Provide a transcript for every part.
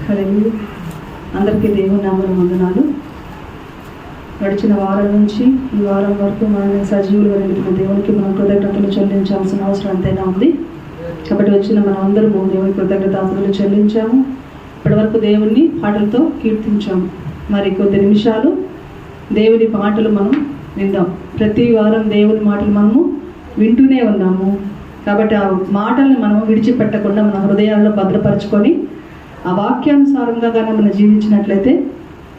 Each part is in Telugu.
హల్లెలూయా. అందరికీ దేవుని నామమున వందనాలు. గడిచిన వారం నుంచి ఈ వారం వరకు మన సజీవులు వెలిగిన దేవునికి మనం కృతజ్ఞతలు చెల్లించాల్సిన అవసరం ఎంతైనా ఉంది. కాబట్టి వచ్చిన మనం అందరము దేవుని కృతజ్ఞతాస్తుతులు చెల్లించాము. ఇప్పటి వరకు దేవుణ్ణి పాటలతో కీర్తించాము. మరి కొద్ది నిమిషాలు దేవుని మాటలు మనం విందాం. ప్రతి వారం దేవుని మాటలు మనము వింటూనే ఉన్నాము. కాబట్టి ఆ మాటల్ని మనం విడిచిపెట్టకుండా మన హృదయాల్లో భద్రపరచుకొని ఆ వాక్యానుసారంగా కానీ మనం జీవించినట్లయితే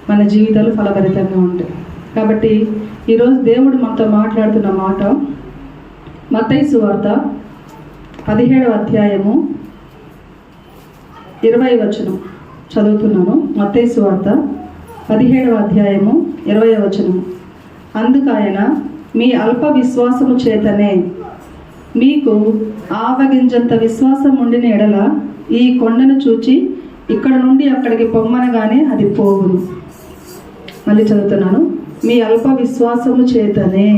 మన జీవితాలు ఫలభరితంగా ఉంటాయి. కాబట్టి ఈరోజు దేవుడు మనతో మాట్లాడుతున్న మాట మత్తయి సువార్త 17వ అధ్యాయము 20వ వచనం చదువుతున్నాను. మత్తయి సువార్త 17వ అధ్యాయము 20వ వచనం. అందుకైన మీ అల్ప విశ్వాసము చేతనే మీకు ఆవగింజంత విశ్వాసం ఉండిన ఎడల ఈ కొండను చూచి ఇక్కడ నుండి అక్కడికి పొమ్మనగానే అది పోవును. మళ్ళీ చదువుతున్నాను. మీ అల్ప విశ్వాసము చేతనే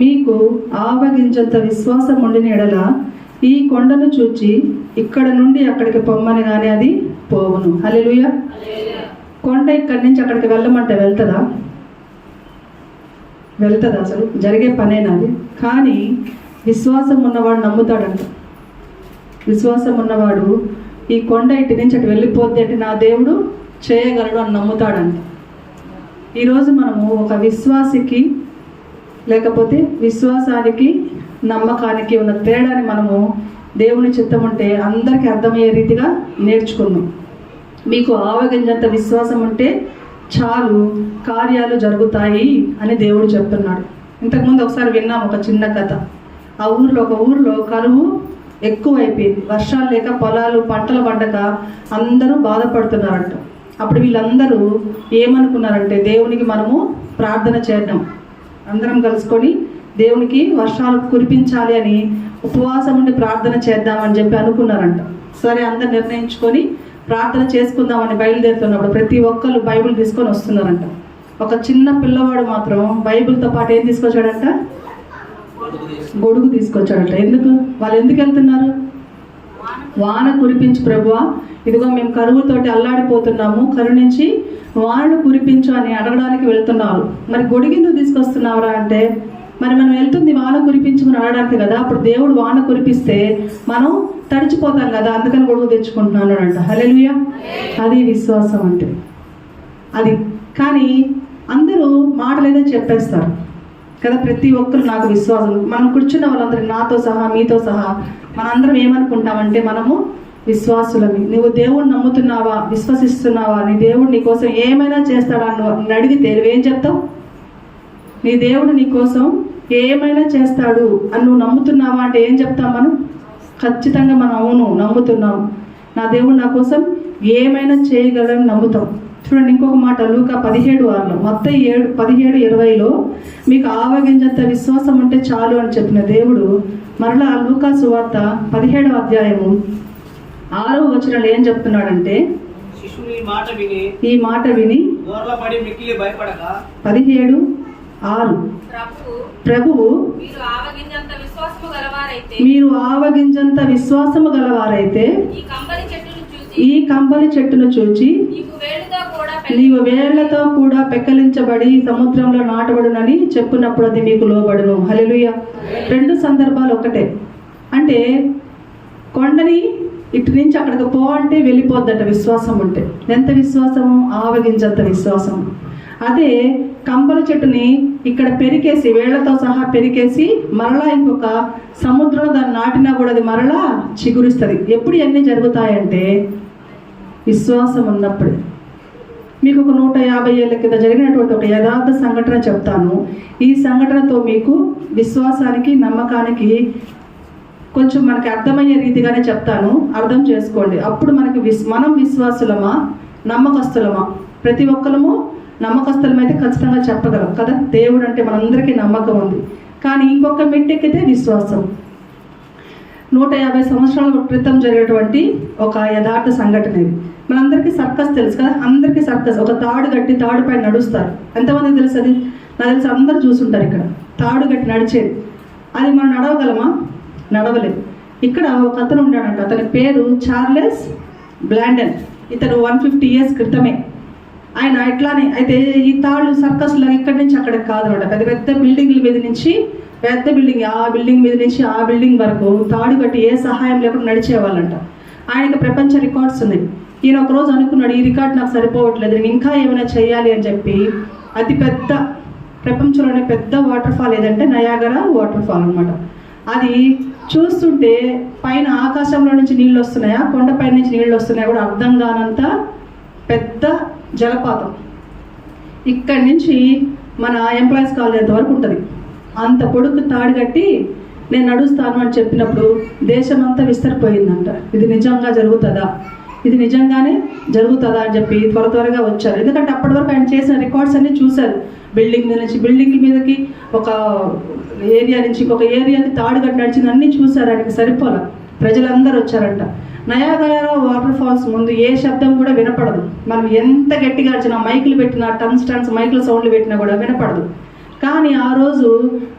మీకు ఆవగింజంత విశ్వాసం ఉండిన ఎడల ఈ కొండను చూచి ఇక్కడ నుండి అక్కడికి పొమ్మనగానే అది పోవును. హల్లెలూయా. కొండ ఇక్కడి నుంచి అక్కడికి వెళ్ళమంటే వెళ్తుందా? అసలు జరిగే పనేనా అది? కానీ విశ్వాసం ఉన్నవాడు నమ్ముతాడంట. విశ్వాసం ఉన్నవాడు ఈ కొండ ఇటు నుంచి అటు వెళ్ళిపోద్ది అంటే నా దేవుడు చేయగలడు అని నమ్ముతాడంట. ఈరోజు మనము ఒక విశ్వాసికి లేకపోతే విశ్వాసానికి నమ్మకానికి ఉన్న తేడాని మనము దేవుని చిత్తం ఉంటే అందరికీ అర్థమయ్యే రీతిగా నేర్చుకుందాం. మీకు ఆవగింజంత విశ్వాసం ఉంటే చాలు, కార్యాలు జరుగుతాయి అని దేవుడు చెప్తున్నాడు. ఇంతకుముందు ఒకసారి విన్నాం ఒక చిన్న కథ. ఒక ఊర్లో కరువు ఎక్కువ అయిపోయింది. వర్షాలు లేక పొలాలు పంటలు పండక అందరూ బాధపడుతున్నారంట. అప్పుడు వీళ్ళందరూ ఏమనుకున్నారంటే దేవునికి మనము ప్రార్థన చేద్దాం, అందరం కలుసుకొని దేవునికి వర్షాలు కురిపించాలి అని ఉపవాసం ఉండి ప్రార్థన చేద్దామని చెప్పి అనుకున్నారంట. సరే, అందరు నిర్ణయించుకొని ప్రార్థన చేసుకుందామని బయలుదేరుతున్నప్పుడు ప్రతి ఒక్కరు బైబిల్ తీసుకొని వస్తున్నారంట. ఒక చిన్న పిల్లవాడు మాత్రం బైబిల్తో పాటు ఏం తీసుకొచ్చాడంట? గొడుగు తీసుకొచ్చాడట. వాళ్ళు ఎందుకు వెళ్తున్నారు? వాన కురిపించు ప్రభువా, ఇదిగో మేము కరువుతోటి అల్లాడిపోతున్నాము, కరుణించి వానను కురిపించు అని అడగడానికి వెళ్తున్నారు. మరి గొడుగు ఎందుకు తీసుకొస్తున్నావురా అంటే, మరి మనం వెళ్తుంది వాన కురిపించమని అడగడానికి కదా. అప్పుడు దేవుడు వాన కురిపిస్తే మనం తడిచిపోతాం కదా, అందుకని గొడుగు తెచ్చుకుంటున్నాను అంట. హల్లెలూయా. అది విశ్వాసం అంటే అది. కానీ అందరూ మాటలేదో చెప్పేస్తారు కదా. ప్రతి ఒక్కరు నాకు విశ్వాసం, మనం కూర్చున్న వాళ్ళందరూ నాతో సహా మీతో సహా మనందరం ఏమనుకుంటామంటే మనము విశ్వాసులని. నువ్వు దేవుడిని నమ్ముతున్నావా, విశ్వసిస్తున్నావా, నీ దేవుడు నీ కోసం ఏమైనా చేస్తాడా అని అడిగితే నువ్వేం చెప్తావు? నీ దేవుడు నీ కోసం ఏమైనా చేస్తాడు అని నువ్వు నమ్ముతున్నావా అంటే ఏం చెప్తాం మనం? ఖచ్చితంగా మనం అవును నమ్ముతున్నాం, నా దేవుడు నా కోసం ఏమైనా చేయగలని నమ్ముతాం. చూడండి ఇంకొక మాట, లూకా 17:6, మత్తయి 17:20 మీకు ఆవగింజంత విశ్వాసం ఉంటే చాలు అని చెప్పిన దేవుడు మరలా లూకా సువార్త 17వ అధ్యాయము 6వ వచనంలో ఏం చెప్తున్నాడంటే, ఈ మాట విని 17:6 ప్రభువు మీరు ఆవగింజంత విశ్వాసము గలవారైతే ఈ కంబలి చెట్టును చూచి నీవు వేళ్లతో కూడా పెక్కలించబడి సముద్రంలో నాటబడునని చెప్పినప్పుడు అది మీకు లోబడును. హల్లెలూయా. రెండు సందర్భాలు ఒకటే. అంటే కొండని ఇటు నుంచి అక్కడికి పో అంటే వెళ్ళిపోద్దట విశ్వాసం ఉంటే. ఎంత విశ్వాసము? ఆవగింజంత విశ్వాసం. అదే కంబల చెట్టుని ఇక్కడ పెరికేసి వేళ్లతో సహా పెరికేసి మరలా ఇంకొక సముద్రం దాన్ని నాటినా కూడా అది మరలా చిగురిస్తుంది. ఎప్పుడు ఇవన్నీ జరుగుతాయంటే విశ్వాసం ఉన్నప్పుడే. మీకు ఒక 150 ఏళ్ళ కింద జరిగినటువంటి ఒక యథార్థ సంఘటన చెప్తాను. ఈ సంఘటనతో మీకు విశ్వాసానికి నమ్మకానికి కొంచెం మనకి అర్థమయ్యే రీతిగానే చెప్తాను, అర్థం చేసుకోండి. అప్పుడు మనకి మనం విశ్వాసులమా నమ్మకస్తులమా? ప్రతి ఒక్కరము నమ్మకస్తులమైతే ఖచ్చితంగా చెప్పగలం కదా. దేవుడు అంటే మనందరికీ నమ్మకం ఉంది. కానీ ఇంకొక మెట్టెక్కితే విశ్వాసం. 150 సంవత్సరాల క్రితం జరిగేటువంటి ఒక యథార్థ సంఘటన ఇది. మనందరికీ సర్కస్ తెలుసు కదా. అందరికీ సర్కస్, ఒక తాడు కట్టి తాడు పైన నడుస్తారు. ఎంతమందికి తెలుసు అది? నాకు తెలిసి అందరూ చూసుంటారు. ఇక్కడ తాడు కట్టి నడిచేది. అది మనం నడవగలమా? నడవలేదు. ఇక్కడ ఒక అతను ఉన్నాడంట, అతని పేరు చార్లెస్ బ్లాండన్. ఇతను 150 years క్రితమే ఆయన ఇట్లానే. అయితే ఈ తాళ్ళు సర్కస్లో ఇక్కడి నుంచి అక్కడికి కాదనమాట, పెద్ద పెద్ద బిల్డింగ్ల మీద నుంచి, పెద్ద బిల్డింగ్ ఆ బిల్డింగ్ మీద నుంచి ఆ బిల్డింగ్ వరకు తాడు కట్టి ఏ సహాయం లేకుండా నడిచేవాళ్ళంట. ఆయనకి ప్రపంచ రికార్డ్స్ ఉన్నాయి. ఈయన ఒకరోజు అనుకున్నాడు, ఈ రికార్డ్ నాకు సరిపోవట్లేదు, నేను ఇంకా ఏమైనా చేయాలి అని చెప్పి అతి పెద్ద ప్రపంచంలోనే పెద్ద వాటర్ ఫాల్ ఏదంటే నయాగరా వాటర్ ఫాల్ అనమాట. అది చూస్తుంటే పైన ఆకాశంలో నుంచి నీళ్ళు వస్తున్నాయా, కొండపై నుంచి నీళ్ళు వస్తున్నాయా కూడా అర్థం కానంత పెద్ద జలపాతం. ఇక్కడి నుంచి మన ఎంప్లాయీస్ కాలేజ్ వరకు ఉంటుంది. అంత పొడుగు తాడు కట్టి నేను నడుస్తాను అని చెప్పినప్పుడు దేశమంతా విస్తరిపోయిందంట. ఇది నిజంగా జరుగుతుందా, ఇది నిజంగానే జరుగుతుందా అని చెప్పి త్వరగా వచ్చారు. ఎందుకంటే అప్పటి వరకు ఆయన చేసిన రికార్డ్స్ అన్నీ చూశారు. బిల్డింగ్ మీద నుంచి బిల్డింగ్ మీదకి, ఒక ఏరియా నుంచి ఇంకొక ఏరియాకి తాడు కట్టి నడిచింది అన్నీ చూశారు. ఆయనకి సరిపోలే, ప్రజలందరూ వచ్చారంట. నయాగరా వాటర్ ఫాల్స్ ముందు ఏ శబ్దం కూడా వినపడదు. మనం ఎంత గట్టిగా అరిచినా, మైకులు పెట్టినా, టన్స్ మైకుల సౌండ్లు పెట్టినా కూడా వినపడదు. కానీ ఆ రోజు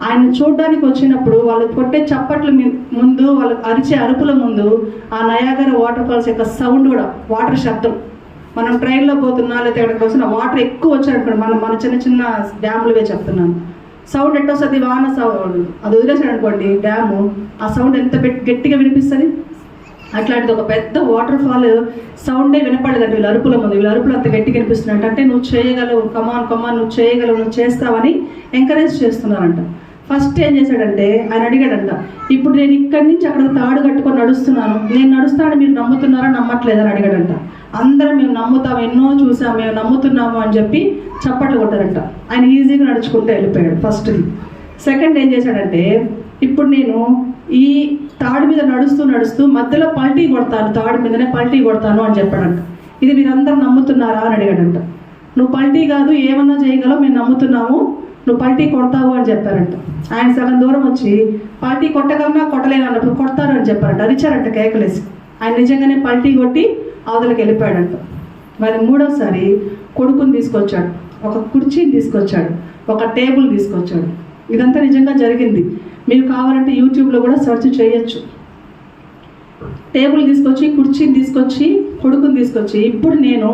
ఆయన చూడడానికి వచ్చినప్పుడు వాళ్ళు కొట్టే చప్పట్ల ముందు, వాళ్ళు అరిచే అరుపుల ముందు ఆ నయాగరా వాటర్ ఫాల్స్ యొక్క సౌండ్ కూడా, వాటర్ శబ్దం, మనం ట్రైన్లో పోతున్నా లేకపోతే ఎక్కడికి వస్తున్నా వాటర్ ఎక్కువ వచ్చారనుకోండి, మన చిన్న చిన్న డ్యాములువే చెప్తున్నాను, సౌండ్ ఎట్ట వస్తుంది, వాన సౌండ్ అది వదిలేసాడు అనుకోండి డ్యాము, ఆ సౌండ్ ఎంత గట్టిగా వినిపిస్తుంది. అట్లాంటిది ఒక పెద్ద వాటర్ ఫాల్ సౌండే వినపడలేదంటే వీళ్ళ అరుపుల ముందు, వీళ్ళ అరుపులు అంత గట్టిగా వినిపిస్తున్నట్టు. అంటే నువ్వు చేయగలవు, కమాన్ నువ్వు చేయగలవు, నువ్వు చేస్తావని ఎంకరేజ్ చేస్తున్నారంట. ఫస్ట్ ఏం చేశాడంటే ఆయన అడిగాడంట, ఇప్పుడు నేను ఇక్కడి నుంచి అక్కడికి తాడు కట్టుకొని నడుస్తున్నాను, నేను నడుస్తానని మీరు నమ్ముతున్నారా నమ్మట్లేదని అడిగాడంట. అందరం మేము నమ్ముతాం, ఎన్నో చూసాం, మేము నమ్ముతున్నాము అని చెప్పి చప్పట్లు కొట్టారంట. ఆయన ఈజీగా నడుచుకుంటూ వెళ్ళిపోయాడు ఫస్ట్ది. సెకండ్ ఏం చేశాడంటే, ఇప్పుడు నేను ఈ తాడు మీద నడుస్తూ మధ్యలో పల్టీ కొడతాను, తాడు మీదనే పల్టీ కొడతాను అని చెప్పాడంట. ఇది మీరందరూ నమ్ముతున్నారా అని అడిగాడంట. నువ్వు పల్టీ కాదు ఏమన్నా చేయగలవు, మేము నమ్ముతున్నాము, నువ్వు పల్టీ కొడతావు అని చెప్పారంట. ఆయన సగం దూరం వచ్చి పల్టీ కొట్టగలనా కొట్టలేను అన్నప్పుడు కొడతారు అని చెప్పారంట. అరిచారంట కేకలేసి. ఆయన నిజంగానే పల్టీ కొట్టి అవతలకి వెళ్ళిపోయాడంట. మరి మూడోసారి కొడుకుని తీసుకొచ్చాడు, ఒక కుర్చీని తీసుకొచ్చాడు, ఒక టేబుల్ తీసుకొచ్చాడు. ఇదంతా నిజంగా జరిగింది. మీరు కావాలంటే యూట్యూబ్లో కూడా సెర్చ్ చేయొచ్చు. టేబుల్ తీసుకొచ్చి, కుర్చీని తీసుకొచ్చి, కొడుకుని తీసుకొచ్చి, ఇప్పుడు నేను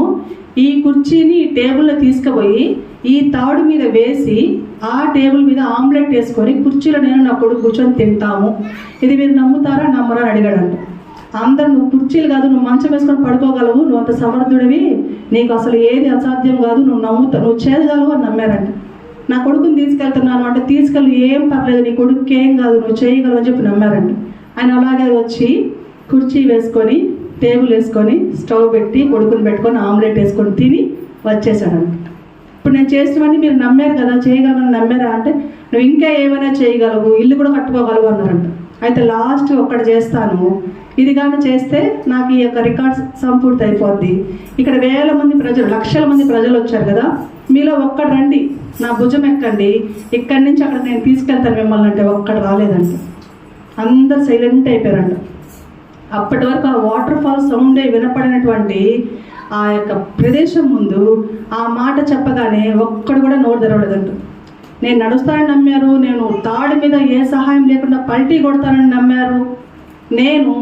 ఈ కుర్చీని ఈ టేబుల్లో తీసుకుపోయి ఈ తాడు మీద వేసి ఆ టేబుల్ మీద ఆమ్లెట్ వేసుకొని కుర్చీలో నేను నా కొడుకు కూర్చొని తింటాము, ఇది మీరు నమ్ముతారా నమ్మరా అని అడిగాడంట. అందరు నువ్వు కుర్చీలు కాదు, నువ్వు మంచం వేసుకొని పడుకోగలవు, నువ్వు అంత సమర్థుడివి, నీకు అసలు ఏది అసాధ్యం కాదు, నువ్వు చేయగలవు అని నమ్మారంట. నా కొడుకుని తీసుకెళ్తున్నాను అంటే తీసుకెళ్ళి ఏం పర్లేదు, నీ కొడుకుకి ఏం కాదు, నువ్వు చేయగలవు అని చెప్పి నమ్మారంట. ఆయన అలాగే వచ్చి కుర్చీ వేసుకొని, టేబుల్ వేసుకొని, స్టవ్ పెట్టి, కొడుకుని పెట్టుకొని ఆమ్లెట్ వేసుకొని తిని వచ్చేసాడంట. ఇప్పుడు నేను చేసినవన్నీ మీరు నమ్మారు కదా, చేయగలవని నమ్మారా అంటే, నువ్వు ఇంకా ఏమైనా చేయగలవు, ఇల్లు కూడా కట్టుకోగలవు అన్నారంట. అయితే లాస్ట్ ఒక్కటి చేస్తాను, ఇది కానీ చేస్తే నాకు ఈ యొక్క రికార్డ్స్ సంపూర్తి అయిపోద్ది. ఇక్కడ వేల మంది ప్రజలు, లక్షల మంది ప్రజలు వచ్చారు కదా, మీలో ఒక్కడు రండి, నా భుజం ఎక్కండి, ఇక్కడి నుంచి అక్కడ నేను తీసుకెళ్తాను మిమ్మల్ని అంటే ఒక్కడు రాలేదంట. అందరు సైలెంట్ అయిపోయారంట. అప్పటి వరకు ఆ వాటర్ ఫాల్ సౌండే వినపడినటువంటి ఆ యొక్క ప్రదేశం ముందు ఆ మాట చెప్పగానే ఒక్కడు కూడా నోరు తెరవలేదంట. నేను నడుస్తానని నమ్మారు, నేను తాడు మీద ఏ సహాయం లేకుండా పల్టీ కొడతానని నమ్మారు, నేను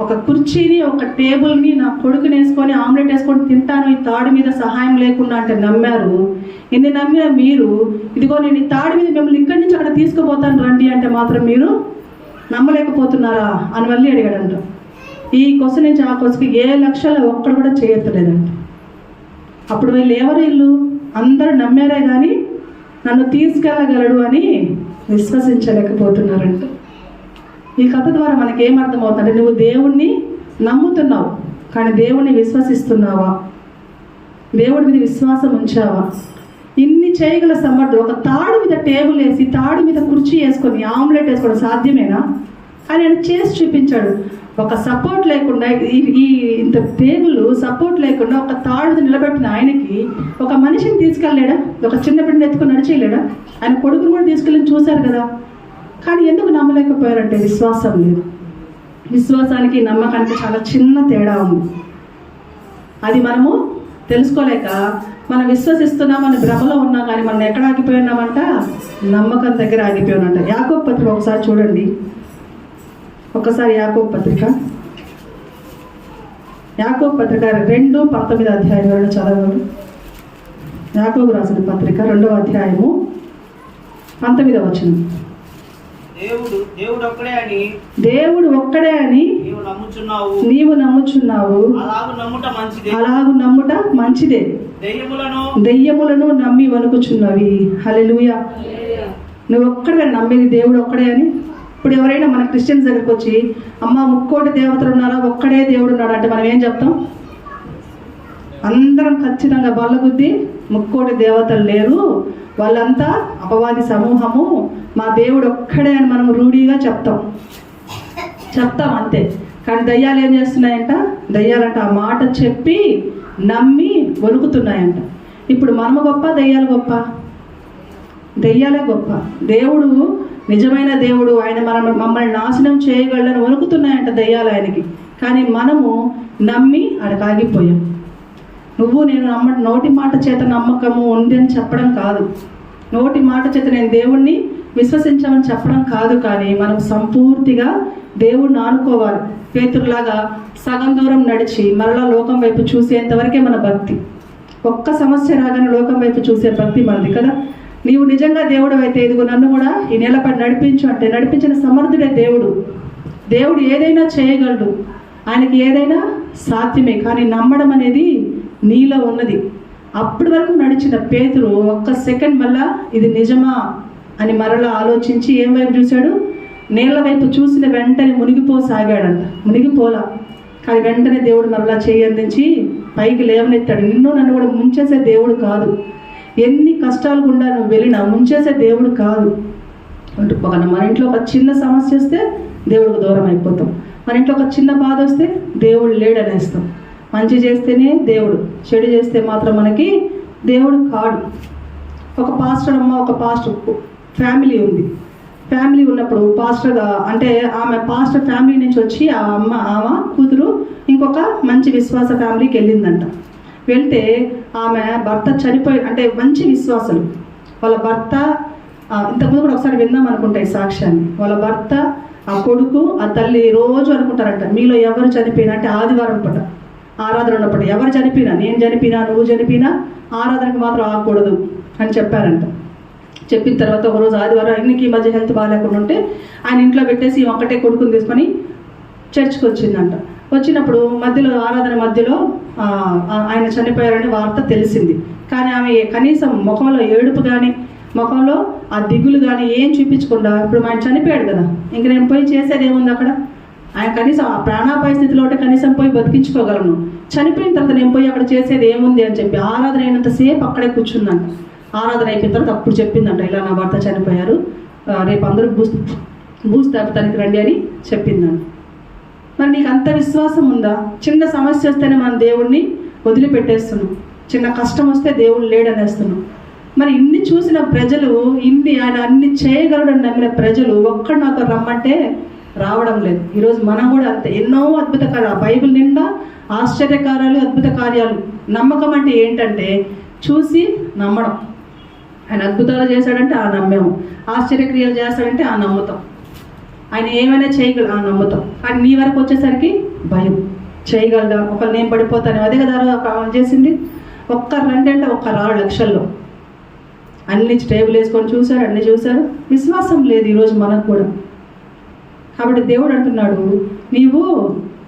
ఒక కుర్చీని ఒక టేబుల్ని నా కొడుకుని వేసుకొని ఆమ్లెట్ వేసుకొని తింటాను ఈ తాడు మీద సహాయం లేకుండా అంటే నమ్మారు. ఇన్ని నమ్మిన మీరు, ఇదిగో నేను ఈ తాడు మీద మిమ్మల్ని ఇక్కడి నుంచి అక్కడ తీసుకుపోతాను రండి అంటే మాత్రం మీరు నమ్మలేకపోతున్నారా అని మళ్ళీ అడిగాడంట. ఈ కొస నుంచి ఆ కొసకి ఏ లక్షలు ఒక్కడు కూడా చేయట్లేదంట. అప్పుడు వీళ్ళు ఎవరు, వీళ్ళు అందరూ నమ్మారే కానీ నన్ను తీసుకెళ్ళగలడు అని విశ్వసించలేకపోతున్నారంట. ఈ కథ ద్వారా మనకి ఏమర్థమవుతుందంటే, నువ్వు దేవుణ్ణి నమ్ముతున్నావు కానీ దేవుణ్ణి విశ్వసిస్తున్నావా, దేవుడి మీద విశ్వాసం ఉంచావా? ఇన్ని చేయగల సమర్థుడు ఒక తాడు మీద టేబుల్ వేసి, తాడు మీద కుర్చీ వేసుకొని ఆమ్లెట్ వేసుకోవడం సాధ్యమేనా అని ఆయన చేసి చూపించాడు. ఒక సపోర్ట్ లేకుండా, ఈ ఇంత టేబుల్ సపోర్ట్ లేకుండా ఒక తాడు నిలబెట్టిన ఆయనకి ఒక మనిషిని తీసుకెళ్ళలేడా, ఒక చిన్న బిడ్డని ఎత్తుకొని నడిచేయలేడా? ఆయన కొడుకుని కూడా తీసుకెళ్ళి చూశారు కదా. కానీ ఎందుకు నమ్మలేకపోయారంటే విశ్వాసం లేదు. విశ్వాసానికి నమ్మకానికి చాలా చిన్న తేడా ఉంది. అది మనము తెలుసుకోలేక మనం విశ్వసిస్తున్నాం అని భ్రమలో ఉన్నాం, కానీ మనం ఎక్కడ ఆగిపోయినామంట, నమ్మకం దగ్గర ఆగిపోయినట్ట. యాకోబు పత్రిక ఒకసారి చూడండి, ఒకసారి యాకోబు పత్రిక యాకోబు పత్రిక 2:19 చదవండి. యాకోబు రాసిన పత్రిక 2వ అధ్యాయము 19వ వచనం. దేవుడు ఒక్కడే అని నీవు నమ్ముచున్నావు, అలాగు నమ్ముట మంచిదే. దెయ్యములను నమ్మి వణుకుచున్నవి. హల్లెలూయా. నువ్వు ఒక్కడే నమ్మేది దేవుడు ఒక్కడే అని. ఇప్పుడు ఎవరైనా మన క్రిస్టియన్స్ దగ్గరికి వచ్చి అమ్మ 3 దేవతలు ఉన్నారా, ఒక్కడే దేవుడు ఉన్నాడు అంటే మనం ఏం చెప్తాం? అందరం ఖచ్చితంగా బల్లగుద్ది 3 దేవతలు లేరు, వాళ్ళంతా అపవాది సమూహము, మా దేవుడు ఒక్కడే అని మనం రూఢీగా చెప్తాం అంతే. కానీ దయ్యాలు ఏం చేస్తున్నాయంట? దయ్యాలంట ఆ మాట చెప్పి నమ్మి వణుకుతున్నాయంట. ఇప్పుడు మనము గొప్ప, దయ్యాలు గొప్ప? దయ్యాలే గొప్ప. దేవుడు నిజమైన దేవుడు, ఆయన మమ్మల్ని నాశనం చేయగలడని వణుకుతున్నాయంట దయ్యాలు ఆయనకి. కానీ మనము నమ్మి అక్కడికి ఆగిపోయాం. నువ్వు నేను నోటి మాట చేత నమ్మకము ఉంది అని చెప్పడం కాదు, నోటి మాట చేత నేను దేవుణ్ణి విశ్వసించామని చెప్పడం కాదు. కానీ మనం సంపూర్తిగా దేవుణ్ణి ఆనుకోవాలి. పేతురులాగా సగం దూరం నడిచి మరలా లోకం వైపు చూసేంతవరకే మన భక్తి. ఒక్క సమస్య రాగానే లోకం వైపు చూసే భక్తి మనది కదా. నీవు నిజంగా దేవుడు అయితే ఇదిగో నన్ను కూడా ఈ నేలపై నడిపించు అంటే నడిపించిన సమర్థుడే దేవుడు. దేవుడు ఏదైనా చేయగలడు, ఆయనకి ఏదైనా సాధ్యమే. కానీ నమ్మడం అనేది నీలో ఉన్నది. అప్పటి వరకు నడిచిన పేతురు ఒక్క సెకండ్ మళ్ళా ఇది నిజమా అని మరలా ఆలోచించి ఏం వైపు చూశాడు? నీళ్ళ వైపు చూసిన వెంటనే మునిగిపోసాగాడంట. మునిగిపోలా, కానీ వెంటనే దేవుడు మరలా చేయి అందించి పైకి లేవనెత్తాడు. నిన్ను నన్ను కూడా ముంచేసే దేవుడు కాదు. ఎన్ని కష్టాలు గుండా నువ్వు వెళ్ళినా ముంచేసే దేవుడు కాదు. మన ఇంట్లో ఒక చిన్న సమస్య వస్తే దేవుడికి దూరం అయిపోతాం. మన ఇంట్లో ఒక చిన్న బాధ వస్తే దేవుడు లేడనేస్తాం. మంచి చేస్తేనే దేవుడు, చెడు చేస్తే మాత్రం మనకి దేవుడు కాడు. ఒక పాస్టర్ అమ్మ, ఒక పాస్టర్ ఫ్యామిలీ ఉంది. ఫ్యామిలీ ఉన్నప్పుడు పాస్టర్గా అంటే ఆమె పాస్టర్ ఫ్యామిలీ నుంచి వచ్చి ఆమె కూతురు ఇంకొక మంచి విశ్వాస ఫ్యామిలీకి వెళ్ళిందంట. వెళ్తే ఆమె భర్త చనిపోయి, అంటే మంచి విశ్వాసులు, వాళ్ళ భర్త ఇంతకుముందు కూడా ఒకసారి విన్నాం అనుకుంటా ఈ సాక్ష్యాన్ని. వాళ్ళ భర్త, ఆ కొడుకు, ఆ తల్లి రోజు అనుకుంటారంట మీలో ఎవరు చనిపోయినా అంటే ఆదివారం పూట ఆరాధన ఉన్నప్పుడు ఎవరు చనిపోయినా, నేను చనిపోయినా నువ్వు చనిపోయినా ఆరాధనకు మాత్రం ఆగకూడదు అని చెప్పారంట. చెప్పిన తర్వాత ఒకరోజు ఆదివారం ఆయనకి ఈ మధ్య హెల్త్ బాగాలేకుండా ఉంటే ఆయన ఇంట్లో పెట్టేసి ఒక్కటే కొడుకుని తీసుకొని చర్చ్కి వచ్చిందంట. వచ్చినప్పుడు మధ్యలో ఆరాధన మధ్యలో ఆయన చనిపోయారనే వార్త తెలిసింది. కానీ ఆమె కనీసం ముఖంలో ఏడుపు కానీ ముఖంలో ఆ దిగులు కానీ ఏం చూపించకుండా, ఇప్పుడు ఆయన చనిపోయాడు కదా, ఇంక నేను పోయి చేసేది ఏముంది అక్కడ? ఆయన కనీసం ఆ ప్రాణాపాయ స్థితిలో ఉంటే కనీసం పోయి బతికించుకోగలను, చనిపోయిన తర్వాత నేను పోయి అక్కడ చేసేది ఏముంది అని చెప్పి ఆరాధన అయినంతసేపు అక్కడే కూర్చుందంట. ఆరాధన అయిపోయిన తర్వాత అప్పుడు చెప్పిందంట, ఇలా నా భర్త చనిపోయారు, రేపు అందరూ బూస్ తాగుతానికి రండి అని చెప్పిందంట. మరి నీకు అంత విశ్వాసం ఉందా? చిన్న సమస్య వస్తేనే మనం దేవుణ్ణి వదిలిపెట్టేస్తున్నాం, చిన్న కష్టం వస్తే దేవుడు లేడనేస్తున్నాం. మరి ఇన్ని చూసిన ప్రజలు, ఆయన అన్ని చేయగలడని నమ్మిన ప్రజలు ఒక్కడు నాతో రమ్మంటే రావడం లేదు. ఈరోజు మనం కూడా అంతే, ఎన్నో అద్భుత కార్యాలు, బైబిల్ నిండా ఆశ్చర్యకార్యాలు, అద్భుత కార్యాలు. నమ్మకం అంటే ఏంటంటే చూసి నమ్మడం. ఆయన అద్భుతాలు చేశాడంటే ఆ నమ్మేము, ఆశ్చర్యక్రియలు చేస్తాడంటే ఆ నమ్ముతాం, ఆయన ఏమైనా చేయగలడు ఆ నమ్ముతాం. కానీ నీ వరకు వచ్చేసరికి భయం, చేయగలదా, ఒకళ్ళు నేను పడిపోతాను. అదే కదా చేసింది. ఒక్కరు రండి అంటే ఒక్క 6 లక్షల్లో అన్ని టేబుల్ వేసుకొని చూశారు, అన్ని చూశారు. విశ్వాసం లేదు ఈరోజు మనకు కూడా. కాబట్టి దేవుడు అంటున్నాడు, నీవు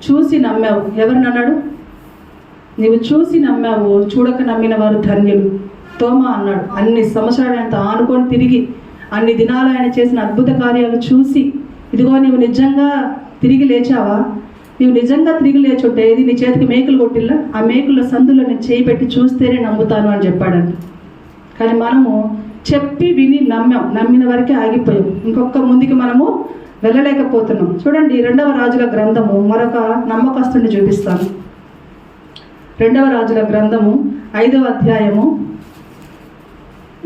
చూసి నమ్మావు. ఎవరిని అన్నాడు? నీవు చూసి నమ్మావు, చూడక నమ్మిన వారు ధన్యులు. తోమా అన్నాడు, అన్ని సంవత్సరాలు ఆయనతో ఆనుకొని తిరిగి అన్ని దినాలు ఆయన చేసిన అద్భుత కార్యాలు చూసి, ఇదిగో నీవు నిజంగా తిరిగి లేచావా? నీవు నిజంగా తిరిగి లేచుంటే ఇది నీ చేతికి మేకులు కొట్టిల్లా, ఆ మేకుల సందులో నేను చేయి పెట్టి చూస్తేనే నమ్ముతాను అని చెప్పాడండి. కానీ మనము చెప్పి విని నమ్మిన వరకే ఆగిపోయాం. ఇంకొక ముందుకి మనము వెళ్ళలేకపోతున్నాం. చూడండి, 2వ రాజుల గ్రంథము మరొక నమ్మకస్తుని చూపిస్తాను. 2వ రాజుల గ్రంథము 5వ అధ్యాయము.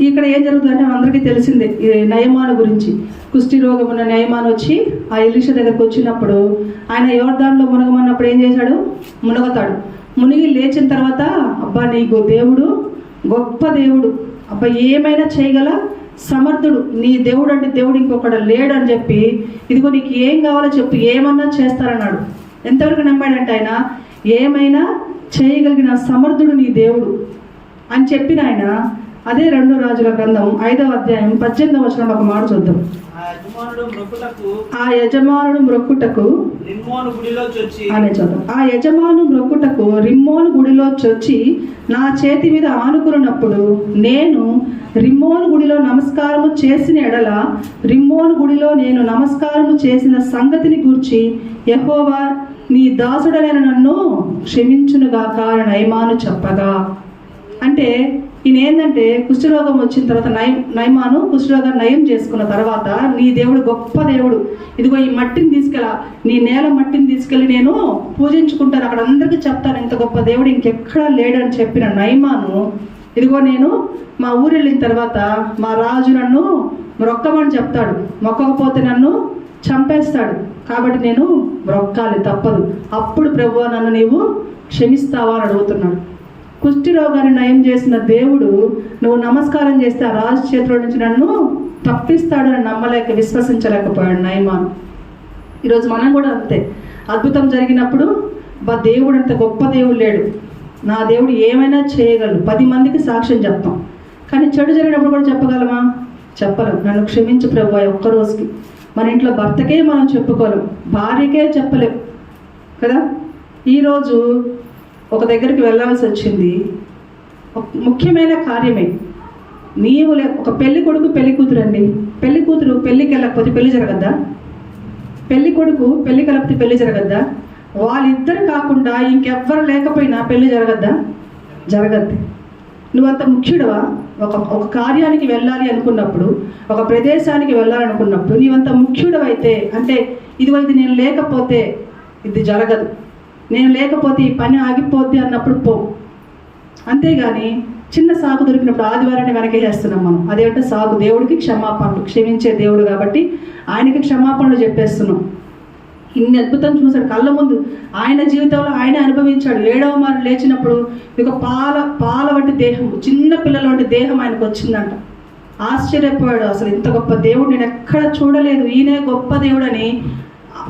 ఇక్కడ ఏం జరుగుతుందంటే అందరికీ తెలిసిందే ఈ నయమాను గురించి. కుష్టి రోగం ఉన్న నయమాను వచ్చి ఆ ఎలీషా దగ్గరకు వచ్చినప్పుడు ఆయన యోర్దానులో మునగమన్నప్పుడు ఏం చేశాడు? మునగతాడు. మునిగి లేచిన తర్వాత, అబ్బా నీకు దేవుడు గొప్ప దేవుడు, అబ్బా ఏమైనా చేయగల సమర్థుడు, నీ దేవుడు అంటే దేవుడు ఇంకొకడు లేడని చెప్పి, ఇదిగో నీకు ఏం కావాలో చెప్పు, ఏమన్నా చేస్తారన్నాడు. ఎంతవరకు నమ్మాడంటే ఆయన ఏమైనా చేయగలిగిన సమర్థుడు నీ దేవుడు అని చెప్పిన ఆయన అదే 2 రాజుల గ్రంథం 5వ అధ్యాయం 18వ వచనంలో ఒక మాట చూద్దాం. ఆ యజమానుడు మ్రొక్కుటకు అనే చదువు. ఆ యజమాను మ్రొక్కుటకు రిమ్మోను గుడిలో చొచ్చి నా చేతి మీద ఆనుకున్నప్పుడు నేను రిమ్మోను గుడిలో నమస్కారము చేసిన ఎడల రిమ్మోను గుడిలో నేను నమస్కారము చేసిన సంగతిని గూర్చి యెహోవా నీ దాసుడైన నన్ను క్షమించునుగాక అని నయమాను చెప్పగా. అంటే ఈయన ఏంటంటే కుష్ఠరోగం వచ్చిన తర్వాత నయమాను కుష్ఠరోగాన్ని నయం చేసుకున్న తర్వాత నీ దేవుడు గొప్ప దేవుడు, ఇదిగో ఈ మట్టిని తీసుకెళ్ళా, నీ నేల మట్టిని తీసుకెళ్ళి నేను పూజించుకుంటాను, అక్కడ అందరికీ చెప్తాను ఇంత గొప్ప దేవుడు ఇంకెక్కడా లేడని చెప్పిన నయమాను, ఇదిగో నేను మా ఊరు వెళ్ళిన తర్వాత మా రాజు నన్ను మొక్కమని చెప్తాడు, మొక్కకపోతే నన్ను చంపేస్తాడు, కాబట్టి నేను మొక్కాలి తప్పదు, అప్పుడు ప్రభువా నన్ను నీవు క్షమిస్తావా అని అడుగుతున్నాడు. కుష్టి రోగాన్ని నయం చేసిన దేవుడు నువ్వు నమస్కారం చేస్తే ఆ రాజు చేతిలో నుంచి నన్ను తప్పిస్తాడు అని నమ్మలేక విశ్వసించలేకపోయాడు నయమాను. ఈరోజు మనం కూడా అంతే, అద్భుతం జరిగినప్పుడు దేవుడు అంత గొప్ప దేవుడు లేడు, నా దేవుడు ఏమైనా చేయగలడు, 10 మందికి సాక్ష్యం చెప్తాం, కానీ చెడు జరిగినప్పుడు కూడా చెప్పగలమా? చెప్పలేం. నన్ను క్షమించు ప్రభువా ఒక్క రోజుకి. మన ఇంట్లో భర్తకే మనం చెప్పుకోలేం, భార్యకే చెప్పలేం కదా. ఈరోజు ఒక దగ్గరికి వెళ్ళాల్సి వచ్చింది, ముఖ్యమైన కార్యమే. నీవు ఒక పెళ్లి కొడుకు పెళ్లి కూతురు అండి, పెళ్లి కూతురు పెళ్లికి వెళ్ళకపోతే పెళ్లి జరగద్దా? పెళ్లి కొడుకు పెళ్లికి వెళ్ళకపోతే పెళ్లి జరగద్దా? వాళ్ళిద్దరు కాకుండా ఇంకెవ్వరు లేకపోయినా పెళ్లి జరగద్దా? జరగద్ది. నువ్వంత ముఖ్యుడవా? ఒక కార్యానికి వెళ్ళాలి అనుకున్నప్పుడు, ఒక ప్రదేశానికి వెళ్ళాలనుకున్నప్పుడు నీవంత ముఖ్యుడవైతే, అంటే ఇది నేను లేకపోతే ఇది జరగదు, నేను లేకపోతే ఈ పని ఆగిపోద్ది అన్నప్పుడు పో. అంతేగాని చిన్న సాకు దొరికినప్పుడు ఆదివారాన్ని వెనకేసేస్తున్నాం మనం. అదేంటే సాకు, దేవుడికి క్షమాపణలు, క్షమించే దేవుడు కాబట్టి ఆయనకి క్షమాపణలు చెప్పేస్తున్నాం. ఇన్ని అద్భుతం చూశాడు కళ్ళ ముందు, ఆయన జీవితంలో ఆయన అనుభవించాడు. 7వ మారు లేచినప్పుడు ఇక పాల వంటి దేహం, చిన్న పిల్లల వంటి దేహం ఆయనకు వచ్చిందంట. ఆశ్చర్యపోయాడు, అసలు ఇంత గొప్ప దేవుడు నేను ఎక్కడ చూడలేదు, ఈయనే గొప్ప దేవుడు అని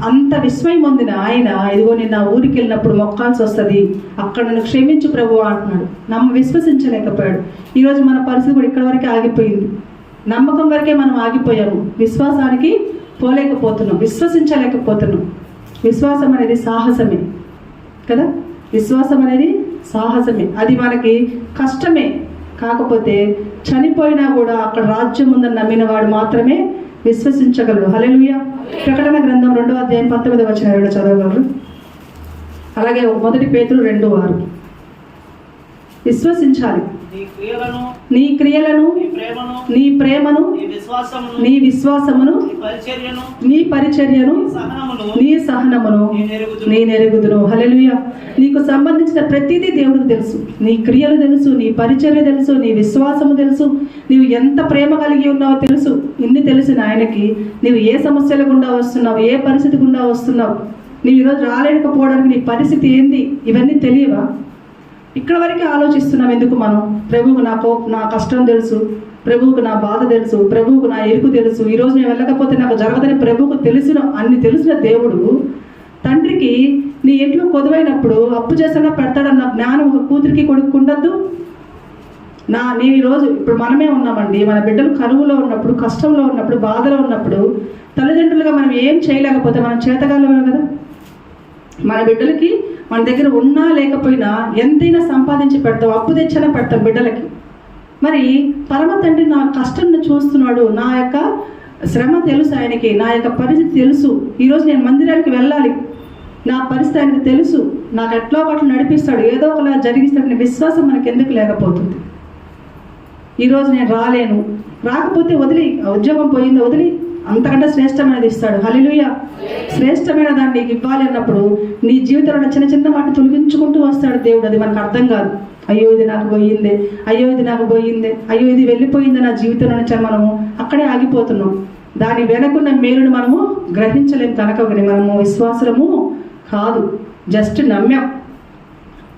అంత విస్మయం పొందిన ఆయన, ఇదిగో నేను నా ఊరికి వెళ్ళినప్పుడు మొక్కాల్సి వస్తుంది, అక్కడ నన్ను క్షమించు ప్రభువా అంటున్నాడు. విశ్వసించలేకపోయాడు. ఈరోజు మన పరిస్థితి కూడా ఇక్కడ వరకే ఆగిపోయింది. నమ్మకం వరకే మనం ఆగిపోయాము, విశ్వాసానికి పోలేకపోతున్నాం, విశ్వసించలేకపోతున్నాం. విశ్వాసం అనేది సాహసమే కదా, విశ్వాసం అనేది సాహసమే. అది మనకి కష్టమే, కాకపోతే చనిపోయినా కూడా అక్కడ రాజ్యం ఉందని నమ్మిన వాడు మాత్రమే విశ్వసించగలడు. హల్లెలూయా. ప్రకటన గ్రంథం 2వ అధ్యాయం 19వ వచనం చదవగలరు. అలాగే 1 పేతురు 2:6. విశ్వసించాలి. నీ క్రియలను, నీ ప్రేమను, నీ విశ్వాసమును, నీ పరిచర్యను, నీ సహనమును నేనెరుగుదును. హల్లెలూయా. నీకు సంబంధించిన ప్రతిదీ దేవుడికి తెలుసు. నీ క్రియలు తెలుసు, నీ పరిచర్య తెలుసు, నీ విశ్వాసము తెలుసు, నీవు ఎంత ప్రేమ కలిగి ఉన్నావో తెలుసు. ఇన్ని తెలిసిన ఆయనకి నీవు ఏ సమస్యల గుండా వస్తున్నావు, ఏ పరిస్థితి గుండా వస్తున్నావు, నీవు ఈరోజు రాలేకపోవడానికి నీ పరిస్థితి ఏంది, ఇవన్నీ తెలియవా? ఇక్కడ వరకే ఆలోచిస్తున్నాం ఎందుకు మనం? ప్రభువుకు నా కష్టం తెలుసు, ప్రభువుకు నా బాధ తెలుసు, ప్రభువుకు నా ఎరుకు తెలుసు, ఈరోజు నేను వెళ్ళకపోతే నాకు జరగదని ప్రభువుకు తెలిసిన దేవుడు తండ్రికి నీ ఇంట్లో కొదువైనప్పుడు అప్పు చేసినా పెడతాడన్న జ్ఞానం ఒక కూతురికి కొడుకుండద్దు? నేను ఈరోజు ఇప్పుడు మనమే ఉన్నామండి, మన బిడ్డలు కరువులో ఉన్నప్పుడు, కష్టంలో ఉన్నప్పుడు, బాధలో ఉన్నప్పుడు తల్లిదండ్రులుగా మనం ఏం చేయలేకపోతే మనం చేతగాలమే కదా. మన బిడ్డలకి మన దగ్గర ఉన్నా లేకపోయినా ఎంతైనా సంపాదించి పెడతాం, అప్పు తెచ్చినా పెడతాం బిడ్డలకి. మరి పరమ తండ్రి నా కష్టం చూస్తున్నాడు, నా యొక్క శ్రమ తెలుసు ఆయనకి, నా యొక్క పరిస్థితి తెలుసు. ఈరోజు నేను మందిరానికి వెళ్ళాలి, నా పరిస్థితి ఆయనకు తెలుసు, నాకు ఎట్లా అట్లా నడిపిస్తాడు, ఏదో ఒకలా జరిగిస్తాడని విశ్వాసం మనకి ఎందుకు లేకపోతుంది? ఈరోజు నేను రాలేను, రాకపోతే వదిలి, ఉద్యోగం పోయింది వదిలి, అంతకంటే శ్రేష్టమైనది ఇస్తాడు. హల్లెలూయా. శ్రేష్టమైన దాన్ని నీకు ఇవ్వాలి అన్నప్పుడు నీ జీవితంలో చిన్న చిన్న వాటిని తొలగించుకుంటూ వస్తాడు దేవుడు. అది మనకు అర్థం కాదు. అయ్యో ఇది నాకు పోయిందే, అయ్యో ఇది నాకు పోయిందే, అయ్యో ఇది వెళ్ళిపోయిందే నా జీవితంలో నుంచి మనము అక్కడే ఆగిపోతున్నాం. దాని వెనకున్న మేలును మనము గ్రహించలేము కనుక మనము విశ్వాసము కాదు, జస్ట్ నమ్మాం.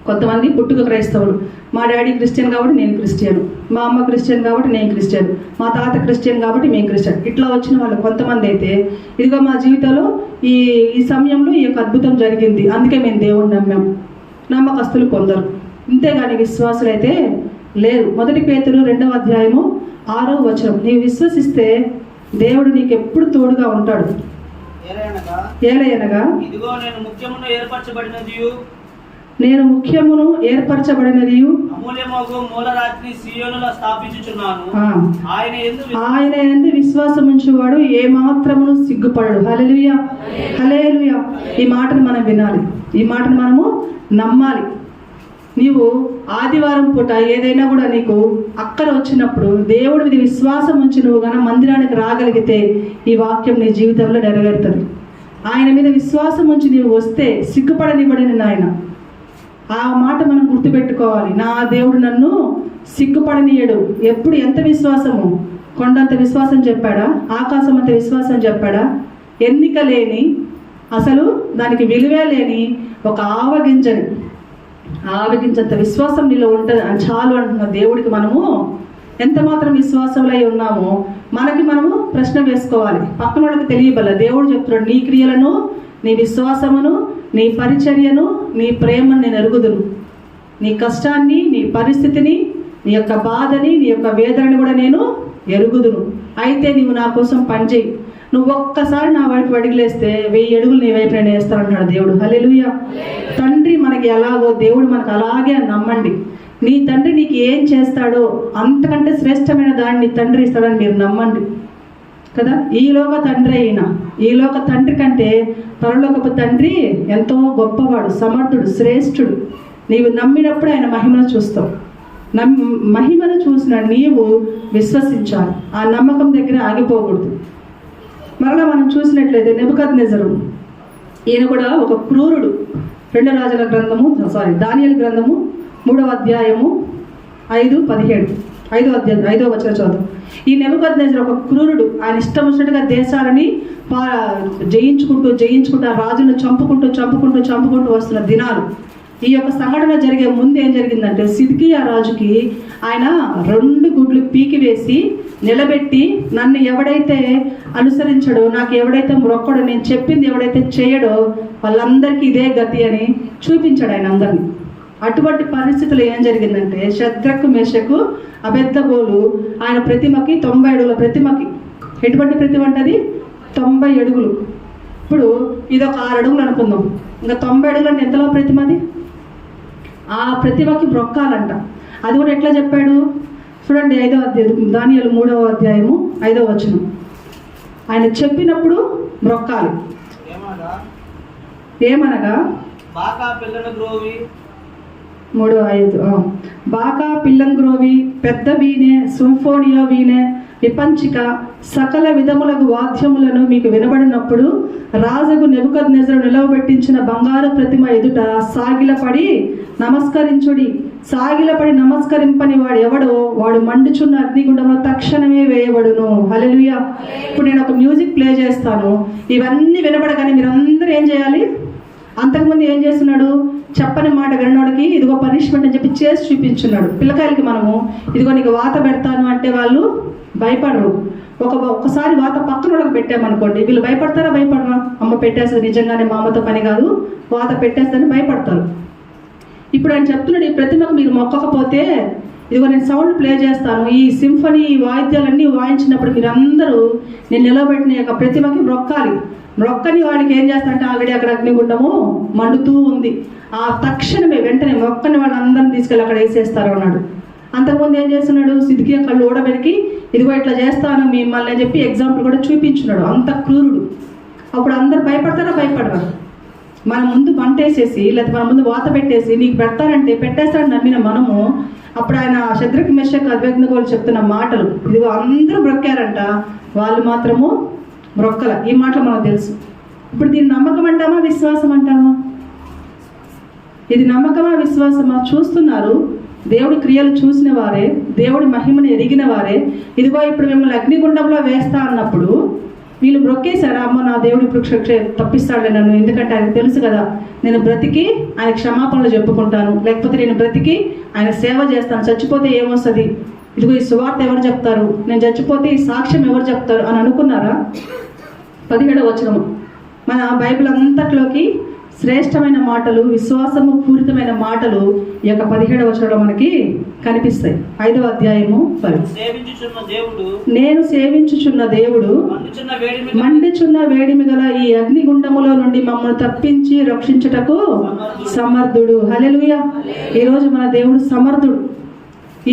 కొంతమంది పుట్టుక క్రైస్తవులు, మా డాడీ క్రిస్టియన్ కాబట్టి నేను క్రిస్టియన్, మా అమ్మ క్రిస్టియన్ కాబట్టి నేను క్రిస్టియన్, మా తాత క్రిస్టియన్ కాబట్టి మేము క్రిస్టియన్, ఇట్లా వచ్చిన వాళ్ళు కొంతమంది అయితే ఇదిగో మా జీవితంలో ఈ సమయంలో ఈ యొక్క అద్భుతం జరిగింది అందుకే మేము దేవుడిని నమ్మాం. నమ్మకస్తులు కొందరు, ఇంతేగాని విశ్వాసులైతే లేరు. 1 పేతురు 2వ అధ్యాయము 6వ వచనం, నీవు విశ్వసిస్తే దేవుడు నీకు ఎప్పుడు తోడుగా ఉంటాడు. ఏలయనగా ఇదిగో నేను ముఖ్యమును ఏర్పరచబడినది అమూల్యమగు మూలరాతిని సీయోనులో స్థాపించుచున్నాను. ఆయన యందు విశ్వాసముంచువాడు ఏ మాత్రమును సిగ్గుపడడు. హల్లెలూయా, హల్లెలూయా. ఈ మాటను మనం వినాలి, ఈ మాటను మనము నమ్మాలి. నీవు ఆదివారం పూట ఏదైనా కూడా నీకు అక్కర వచ్చినప్పుడు దేవుడి మీద విశ్వాసం ఉంచి నువ్వు గన మందిరానికి రాగలిగితే ఈ వాక్యం నీ జీవితంలో నెరవేరుతుంది. ఆయన మీద విశ్వాసం ఉంచి నీవు వస్తే సిగ్గుపడనివ్వడని ఆయన, ఆ మాట మనం గుర్తుపెట్టుకోవాలి. నా దేవుడు నన్ను సిగ్గుపడనీయడు. ఎప్పుడు ఎంత విశ్వాసము, కొండంత విశ్వాసం చెప్పాడా, ఆకాశం అంత విశ్వాసం చెప్పాడా? ఎన్నిక లేని, అసలు దానికి విలువే లేని ఒక ఆవగించంత విశ్వాసం నీలో ఉంటుంది అని చాలు అంటున్న దేవుడికి మనము ఎంత మాత్రం విశ్వాసంలో ఉన్నామో మనకి మనము ప్రశ్న వేసుకోవాలి. పక్కన వాళ్ళకి తెలియబల్ల దేవుడు చెప్తున్నాడు, నీ క్రియలను, నీ విశ్వాసమును, నీ పరిచర్యను, నీ ప్రేమను నేను ఎరుగుదును. నీ కష్టాన్ని, నీ పరిస్థితిని, నీ యొక్క బాధని, నీ యొక్క వేదనని కూడా నేను ఎరుగుదును. అయితే నీవు నా కోసం పనిచేయి. నువ్వు ఒక్కసారి నా వైపు అడిగిలేస్తే 1000 అడుగులు నీ వైపు నేను వేస్తానంటాడు దేవుడు. హల్లెలూయా. తండ్రి మనకి ఎలాగో దేవుడు మనకు అలాగే నమ్మండి. నీ తండ్రి నీకు ఏం చేస్తాడో అంతకంటే శ్రేష్టమైన దాన్ని నీ తండ్రి ఇస్తాడని మీరు నమ్మండి కదా. ఈలోక తండ్రి అయినా, ఈలోక తండ్రి కంటే పరలోకపు తండ్రి ఎంతో గొప్పవాడు, సమర్థుడు, శ్రేష్ఠుడు. నీవు నమ్మినప్పుడు ఆయన మహిమను చూస్తావు. మహిమను చూసిన నీవు విశ్వసించాలి. ఆ నమ్మకం దగ్గర ఆగిపోకూడదు. మరలా మనం చూసినట్లయితే నెబుకద్నెజరు, ఈయన కూడా ఒక క్రూరుడు. 2 రాజుల గ్రంథము, దానియేలు గ్రంథము 3వ అధ్యాయము 5:17, 5వ వచనం చదువు. ఈ నెబుకద్నెజరు ఒక క్రూరుడు. ఆయన ఇష్టం వచ్చినట్టుగా దేశాలని జయించుకుంటూ రాజును చంపుకుంటూ వస్తున్న దినాలు. ఈ యొక్క సంఘటన జరిగే ముందు ఏం జరిగిందంటే, సిద్కియా రాజుకి ఆయన 2 గుడ్లు పీకి వేసి నిలబెట్టి, నన్ను ఎవడైతే అనుసరించడో, నాకు ఎవడైతే మొక్కడో, నేను చెప్పింది ఎవడైతే చేయడో వాళ్ళందరికీ ఇదే గతి అని చూపించాడు ఆయన అందరినీ. అటువంటి పరిస్థితులు ఏం జరిగిందంటే, శద్రకు, మేషకు, అబేద్నెగోలు ఆయన ప్రతిమకి 90 అడుగుల ప్రతిమకి, ఎటువంటి ప్రతిమ అంటది 90 అడుగులు. ఇప్పుడు ఇది ఒక 6 అడుగులు అనుకుందాం, ఇంకా 90 అడుగులు అంటే ఎంతలో ప్రతిమది? ఆ ప్రతిమకి మొక్కాలంట. అది కూడా ఎట్లా చెప్పాడు చూడండి, 5వ అధ్యాయం, దానియేలు 3వ అధ్యాయము 5వ వచనం. ఆయన చెప్పినప్పుడు మొక్కాలి. ఏమనగా బాకా పిల్లంగ్రోవి, పెద్ద వీణె, సింఫోనియా వీణె, విపంచిక, సకల విధములకు వాద్యములను మీకు వినబడినప్పుడు రాజుకు నెబుకద్నెజరు నిలవబెట్టించిన బంగారు ప్రతిమ ఎదుట సాగిలపడి నమస్కరించుడి. సాగిలపడి నమస్కరింపని వాడు ఎవడో వాడు మండుచున్న అగ్నిగుండంలో తక్షణమే వేయబడును. హల్లెలూయా. ఇప్పుడు నేను ఒక మ్యూజిక్ ప్లే చేస్తాను, ఇవన్నీ వినబడగానే మీరందరూ ఏం చేయాలి? అంతకుముందు ఏం చేస్తున్నాడు? చెప్పని మాట వినడానికి ఇదిగో పనిష్మెంట్ అని చెప్పి చేసి చూపించున్నాడు. పిల్లకాయలకి మనము ఇదిగో నీకు వాత పెడతాను అంటే వాళ్ళు భయపడరు. ఒక్కసారి వాత పక్కన వాళ్ళకి పెట్టామనుకోండి, వీళ్ళు భయపడతారా? భయపడరా? అమ్మ పెట్టేస్తుంది, నిజంగానే మా అమ్మతో పని కాదు, వాత పెట్టేస్తుందని భయపడతారు. ఇప్పుడు ఆయన చెప్తున్నాడు, ఈ ప్రతిమకు మీరు మొక్కకపోతే ఇదిగో నేను సౌండ్ ప్లే చేస్తాను, ఈ సింఫనీ వాయిద్యాలన్నీ వాయించినప్పుడు మీరందరూ నేను నిలబెట్టిన యొక్క ప్రతిమకి మొక్కాలి. మొక్కని వాళ్ళకి ఏం చేస్తారంటే, ఆల్రెడీ అక్కడ అగ్నిగుండము మండుతూ ఉంది, ఆ తక్షణమే వెంటనే మొక్కని వాళ్ళందరినీ తీసుకెళ్ళి అక్కడ వేసేస్తారు అన్నాడు. అంతకుముందు ఏం చేస్తున్నాడు? సిద్కియా కళ్ళు ఓడబెరికి ఇదిగో ఇట్లా చేస్తాను మిమ్మల్ని అని చెప్పి ఎగ్జాంపుల్ కూడా చూపించున్నాడు. అంత క్రూరుడు. అప్పుడు అందరు భయపడతారా? భయపడరా? మన ముందు వంటేసేసి లేకపోతే మన ముందు వాత పెట్టేసి నీకు పెడతారంటే పెట్టేస్తాడని నమ్మిన మనము, అప్పుడు ఆయన శద్రకు, మెషకు, అబేద్నెగోలు చెప్తున్న మాటలు, ఇదిగో అందరూ బ్రొక్కారంట, వాళ్ళు మాత్రము బ్రొక్కల. ఈ మాటలు మనకు తెలుసు. ఇప్పుడు దీన్ని నమ్మకం అంటామా, విశ్వాసం అంటామా? ఇది నమ్మకమా, విశ్వాసమా? చూస్తున్నారు, దేవుడి క్రియలు చూసిన వారే, దేవుడి మహిమను ఎరిగిన వారే, ఇదిగో ఇప్పుడు మిమ్మల్ని అగ్నిగుండంలో వేస్తా అన్నప్పుడు వీళ్ళు బ్రొక్కేశారా? అమ్మ నా దేవుడు ఇప్పుడు తప్పిస్తాడు నన్ను, ఎందుకంటే ఆయనకు తెలుసు కదా నేను బ్రతికి ఆయన క్షమాపణలు చెప్పుకుంటాను, లేకపోతే నేను బ్రతికి ఆయన సేవ చేస్తాను, చచ్చిపోతే ఏమొస్తుంది, ఇదిగో ఈ సువార్త ఎవరు చెప్తారు, నేను చచ్చిపోతే ఈ సాక్ష్యం ఎవరు చెప్తారు అని అనుకున్నారా? 17వ వచనము మన బైబిల్ అంతట్లోకి శ్రేష్టమైన మాటలు, విశ్వాసము పూరితమైన మాటలు ఈ యొక్క 17వ వచనంలో మనకి కనిపిస్తాయి. 5వ అధ్యాయము 10. సేవించుచున్న దేవుడు, నేను సేవించుచున్న దేవుడు మండుచున్న వేడిమి గల ఈ అగ్నిగుండములో నుండి మమ్మల్ని తప్పించి రక్షించుటకు సమర్థుడు. హల్లెలూయా. ఈరోజు మన దేవుడు సమర్థుడు.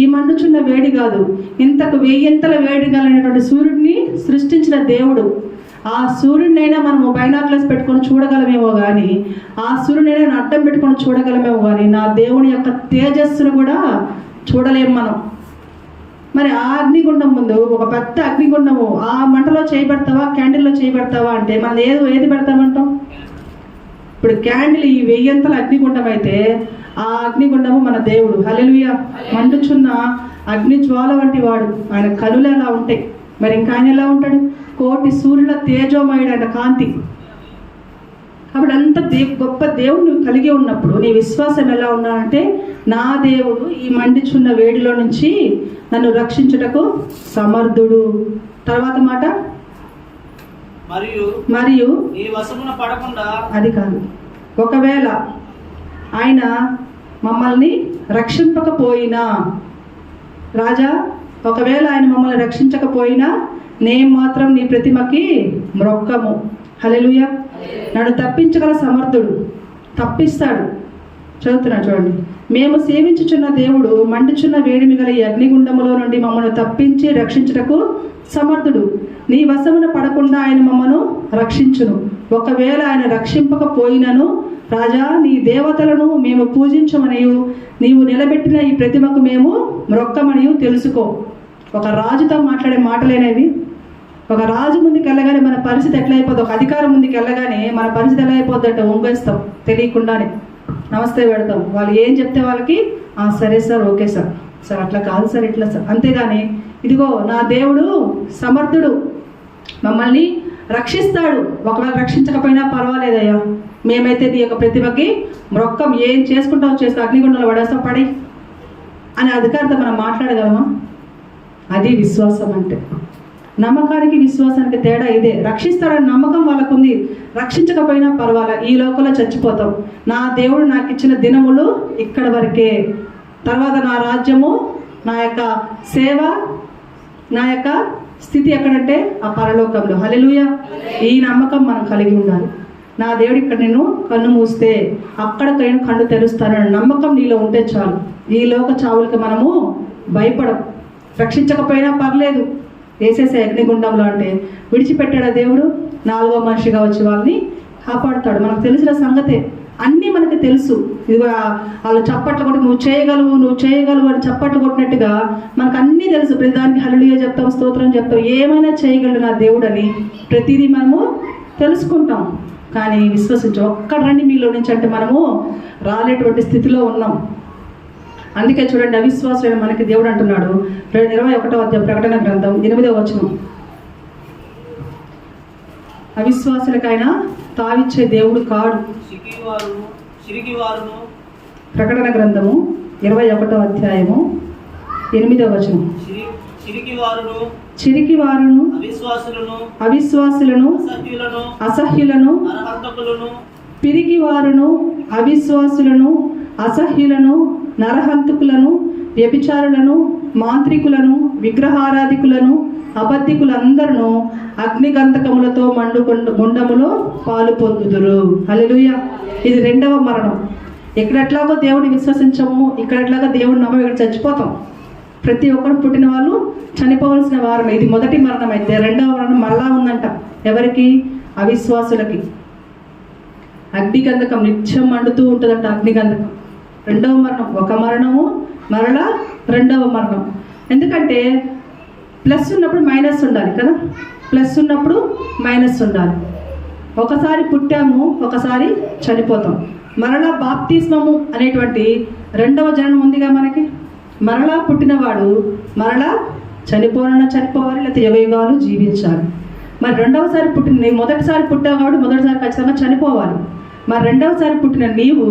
ఈ మండుచున్న వేడి కాదు, ఇంతకు 1000 వేడి గలైనటువంటి సూర్యుడిని సృష్టించిన దేవుడు. ఆ సూర్యుడినైనా మనము బైనాక్యులర్స్ పెట్టుకొని చూడగలమేమో కానీ, ఆ సూర్యుడినైనా అడ్డం పెట్టుకొని చూడగలమేమో కానీ, నా దేవుని యొక్క తేజస్సును కూడా చూడలేము మనం. మరి ఆ అగ్నిగుండం ముందు, ఒక పెద్ద అగ్నిగుండము, ఆ మంటలో చేయబడతావా, క్యాండిల్లో చేయబడతావా అంటే మనం ఏది పెడతామంటాం? ఇప్పుడు క్యాండిల్ ఈ 1000 అగ్నిగుండం అయితే ఆ అగ్నిగుండము మన దేవుడు. హల్లెలూయా. మండుచున్న అగ్ని జ్వాల వంటి వాడు. ఆయన కనులు ఎలా ఉంటాయి, మరి ఇంకా ఆయన ఎలా ఉంటాడు? కోటి సూర్యుల తేజోమయుడు ఆయన కాంతి. కాబట్టి అంత గొప్ప దేవుడు నువ్వు కలిగి ఉన్నప్పుడు నీ విశ్వాసం ఎలా ఉన్నానంటే, నా దేవుడు ఈ మండుచున్న వేడిలో నుంచి నన్ను రక్షించుటకు సమర్థుడు. తర్వాత మాట, మరియు ఈ వశమున పడకుండా, అది కాదు, ఒకవేళ ఆయన మమ్మల్ని రక్షింపకపోయినా, రాజా ఒకవేళ ఆయన మమ్మల్ని రక్షించకపోయినా నేను మాత్రం నీ ప్రతిమకి మ్రొక్కము. హల్లెలూయా. నన్ను తప్పించగల సమర్థుడు, తప్పిస్తాడు. చదువుతున్నాను చూడండి. మేము సేవించుచున్న దేవుడు మండుచున్న వేడిమి గల ఈ అగ్నిగుండములో నుండి మమ్మల్ని తప్పించి రక్షించుటకు సమర్థుడు. నీ వశమున పడకుండా ఆయన మమ్మను రక్షించును. ఒకవేళ ఆయన రక్షింపకపోయినను, రాజా నీ దేవతలను మేము పూజించమనియు నీవు నిలబెట్టిన ఈ ప్రతిమకు మేము మ్రొక్కమనియు తెలుసుకో. ఒక రాజుతో మాట్లాడే మాటలేనేవి. ఒక రాజు ముందుకు వెళ్ళగానే మన పరిస్థితి ఎట్లా అయిపోద్ది, ఒక అధికారం ముందుకు వెళ్ళగానే మన పరిస్థితి ఎలా అయిపోద్ది అంటే వంగేస్తాం, తెలియకుండానే నమస్తే పెడతాం. వాళ్ళు ఏం చెప్తే వాళ్ళకి సరే సార్, ఓకే సార్, సార్ అట్లా కాదు సార్, ఇట్లా సార్. అంతేగాని ఇదిగో నా దేవుడు సమర్థుడు, మమ్మల్ని రక్షిస్తాడు. ఒకవేళ రక్షించకపోయినా పర్వాలేదయ్యా, మేమైతే నీ యొక్క ప్రతిభకి మ్రొక్కం, ఏం చేసుకుంటావు చేసుకో, అగ్నిగుండంలో పడేస్తాం, పడి అనే అధికారితో మనం మాట్లాడగలమా? అది విశ్వాసం అంటే. నమ్మకానికి విశ్వాసానికి తేడా ఇదే. రక్షిస్తాడని నమ్మకం వాళ్ళకుంది, రక్షించకపోయినా పర్వాలే, ఈ లోకంలో చచ్చిపోతాం, నా దేవుడు నాకు ఇచ్చిన దినములు ఇక్కడ వరకే, తర్వాత నా రాజ్యము, నా యొక్క సేవ, నా యొక్క స్థితి ఎక్కడంటే ఆ పరలోకంలో. హల్లెలూయా. ఈ నమ్మకం మనం కలిగి ఉండాలి. నా దేవుడు ఇక్కడ నేను కన్ను మూస్తే అక్కడ నేను కన్ను తెరుస్తానని నమ్మకం నీలో ఉంటే చాలు. ఈ లోక చావులకి మనము భయపడం. రక్షించకపోయినా పర్లేదు, వేసేసే అగ్నిగుండంలో అంటే విడిచిపెట్టాడా దేవుడు? 4వ మనిషిగా వచ్చి వాళ్ళని కాపాడుతాడు. మనకు తెలిసిన సంగతే, అన్నీ మనకు తెలుసు. ఇదిగో వాళ్ళు చప్పట్లు కొట్టి నువ్వు చేయగలవు అని చప్పట్లు కొట్టినట్టుగా మనకు అన్నీ తెలుసు. ప్రతిదానికి హల్లెలూయా చెప్తాం, స్తోత్రం చెప్తాం, ఏమైనా చేయగలడు నా దేవుడు అని ప్రతిదీ మనము తెలుసుకుంటాం. కానీ విశ్వసించు, ఒక్కడ రండి మీలో నుంచి అంటే మనము రాలేటువంటి స్థితిలో ఉన్నాం. అందుకే చూడండి, అవిశ్వాసులైన మనకి దేవుడు అంటున్నాడు 21వ అధ్యాయం ప్రకటన గ్రంథం 8వ వచనం, అవిశ్వాసులకైనా తావిచ్చే దేవుడు కాడు. ప్రకటన గ్రంథము 21వ అధ్యాయము 8వ వచనం, చిరికి వారును అవిశ్వాసులను అసహ్యులను పిరికి వారును అవిశ్వాసులను అసహ్యులను నరహంతకులను వ్యభిచారులను మాంత్రికులను విగ్రహారాధికులను అబద్ధికులందరూ అగ్నిగంధకములతో మండు గుండములో పాలు పొందుదురు. హల్లెలూయా. ఇది 2వ మరణం. ఎక్కడెట్లాగో దేవుడిని విశ్వసించము, ఇక్కడెట్లాగో దేవుడిని నమ్మ, ఇక్కడ చచ్చిపోతాం. ప్రతి ఒక్కరు పుట్టిన వాళ్ళు చనిపోవలసిన వారమే. ఇది మొదటి మరణం. అయితే 2వ మరణం మరలా ఉందంట. ఎవరికి? అవిశ్వాసులకి. అగ్నిగంధకం నిత్యం మండుతూ ఉంటుందంట. అగ్నిగంధకం 2వ మరణం. ఒక మరణము, మరలా 2వ మరణం. ఎందుకంటే ప్లస్ ఉన్నప్పుడు మైనస్ ఉండాలి కదా, ప్లస్ ఉన్నప్పుడు మైనస్ ఉండాలి. ఒకసారి పుట్టాము, ఒకసారి చనిపోతాం. మరలా బాప్తిస్మము అనేటువంటి 2వ జననం ఉందిగా మనకి. మరలా పుట్టినవాడు మరలా చనిపోవాలి, లేకపోతే యుగయుగాలు జీవించాలి. మరి 2వసారి పుట్టిన, మొదటిసారి పుట్టావు కాబట్టి మొదటిసారి ఖచ్చితంగా చనిపోవాలి. మరి 2వసారి పుట్టిన నీవు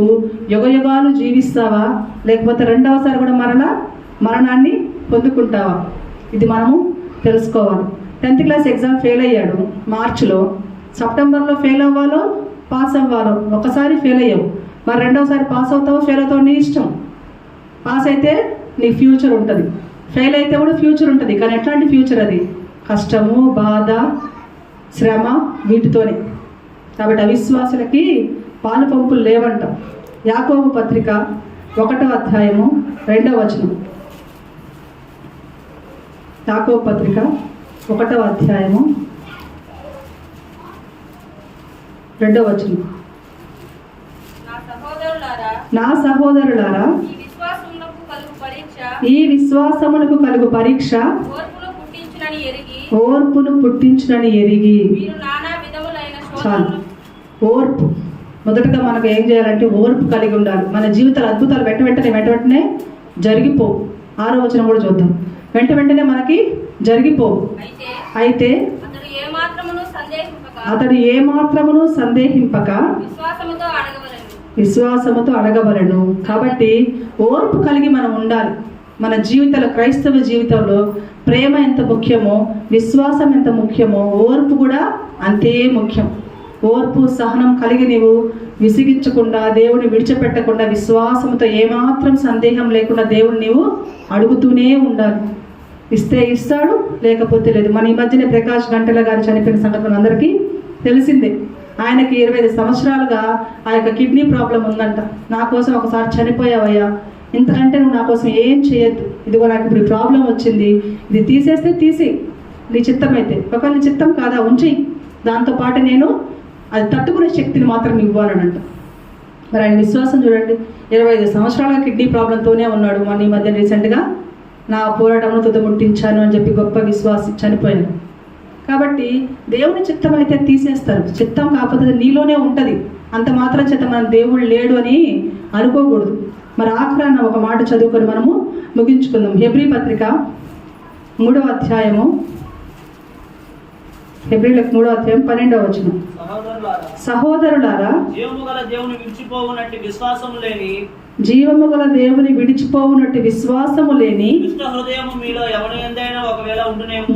యుగయుగాలు జీవిస్తావా, లేకపోతే 2వసారి కూడా మరణాన్ని పొందుకుంటావా? ఇది మనము తెలుసుకోవాలి. 10th క్లాస్ ఎగ్జామ్ ఫెయిల్ అయ్యాడు మార్చిలో, సెప్టెంబర్లో ఫెయిల్ అవ్వాలో పాస్ అవ్వాలో. ఒకసారి ఫెయిల్ అయ్యావు, మరి రెండోసారి పాస్ అవుతావో ఫెయిల్ అవుతావో నీ ఇష్టం. పాస్ అయితే నీ ఫ్యూచర్ ఉంటుంది, ఫెయిల్ అయితే కూడా ఫ్యూచర్ ఉంటుంది. కానీ ఎట్లాంటి ఫ్యూచర్ అది? కష్టము, బాధ, శ్రమ, వీటితోనే. కాబట్టి అవిశ్వాసులకి పాలు పంపులు లేవంట. యాకోబు పత్రిక 1వ అధ్యాయము 2వ వచనం. యాకోబు పత్రిక 1వ అధ్యాయము 2వ వచనం. నా సహోదరులారా, ఈ విశ్వాసమునకు కలుగు పరీక్ష ఓర్పును పుట్టించునని ఎరిగి. చాలు, ఓర్పు. మొదటగా మనకు ఏం చేయాలంటే ఓర్పు కలిగి ఉండాలి. మన జీవితాలు అద్భుతాలు వెంటనే జరిగిపోవు. 6వ వచనం కూడా చూద్దాం. వెంటనే మనకి జరిగిపోవు. అయితే అతడు ఏమాత్రమును సందేహింపక విశ్వాసముతో అడగవలను. కాబట్టి ఓర్పు కలిగి మనం ఉండాలి. మన జీవితంలో, క్రైస్తవ జీవితంలో ప్రేమ ఎంత ముఖ్యమో, విశ్వాసం ఎంత ముఖ్యమో, ఓర్పు కూడా అంతే ముఖ్యం. ఓర్పు, సహనం కలిగి నీవు విసిగించకుండా, దేవుని విడిచిపెట్టకుండా, విశ్వాసంతో ఏమాత్రం సందేహం లేకుండా దేవుని నీవు అడుగుతూనే ఉండాలి. ఇస్తే ఇస్తాడు, లేకపోతే లేదు. మన ఈ మధ్యనే ప్రకాష్ గంటల గారు చనిపోయిన సంగతి మనందరికీ తెలిసిందే. ఆయనకి 25 సంవత్సరాలుగా ఆ యొక్క కిడ్నీ ప్రాబ్లం ఉందంట. నా కోసం ఒకసారి చనిపోయావయ్యా, ఇంతకంటే నువ్వు నా కోసం ఏం చేయొద్దు, ఇదిగో నాకు ఇప్పుడు ప్రాబ్లం వచ్చింది, ఇది తీసేస్తే తీసి, నీ చిత్తం అయితే, ఒకవేళ నీ చిత్తం కాదా ఉంచి, దాంతోపాటు నేను అది తట్టుకునే శక్తిని మాత్రం ఇవ్వాలనంట. మరి ఆయన విశ్వాసం చూడండి. 25 సంవత్సరాలుగా కిడ్నీ ప్రాబ్లంతోనే ఉన్నాడు. మన ఈ మధ్య రీసెంట్గా నా పోరాటంలో తుదముట్టించాను అని చెప్పి గొప్ప విశ్వాసి చనిపోయాను. కాబట్టి దేవుని చిత్తం అయితే తీసేస్తారు, చిత్తం కాకపోతే నీలోనే ఉంటుంది. అంత మాత్రం చేత మనం దేవుడు లేడు అని అనుకోకూడదు. మరి ఆఖరాన ఒక మాట చదువుకొని మనము ముగించుకుందాం. హెబ్రీ పత్రిక 3వ అధ్యాయము, హెబ్రీలకు 3వ అధ్యాయం 12వ వచనం. సహోదరులారా, జీవము గల దేవుని విడిచిపోవునట్టి విశ్వాసము లేని విశ్వాసము లేని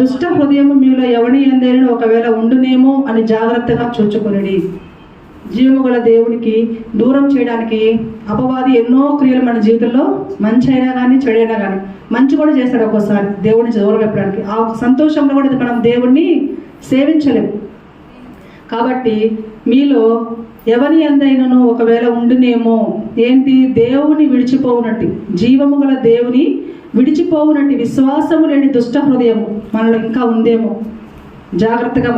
దుష్ట హృదయము మీలో ఎవని యందైనా ఒకవేళ ఉండునేమో అని జాగ్రత్తగా చూచుకొనుడి. జీవము గల దేవునికి దూరం చేయడానికి అపవాది ఎన్నో క్రియలు మన జీవితంలో, మంచి అయినా కానీ చెడైనా కానీ, మంచి కూడా చేస్తాడు ఒక్కోసారి దేవుని దూరం పెట్టడానికి. ఆ సంతోషంలో కూడా మనం దేవుణ్ణి సేవించలేము. కాబట్టి మీలో ఎవరి యందైనను ఒకవేళ ఉండునేమో, ఏంటి? దేవుని విడిచిపోవునట్టు, జీవము గల దేవుని విడిచిపోవునట్టు విశ్వాసము లేని దుష్ట హృదయము మనలో ఇంకా ఉందేమో. జాగ్రత్తగా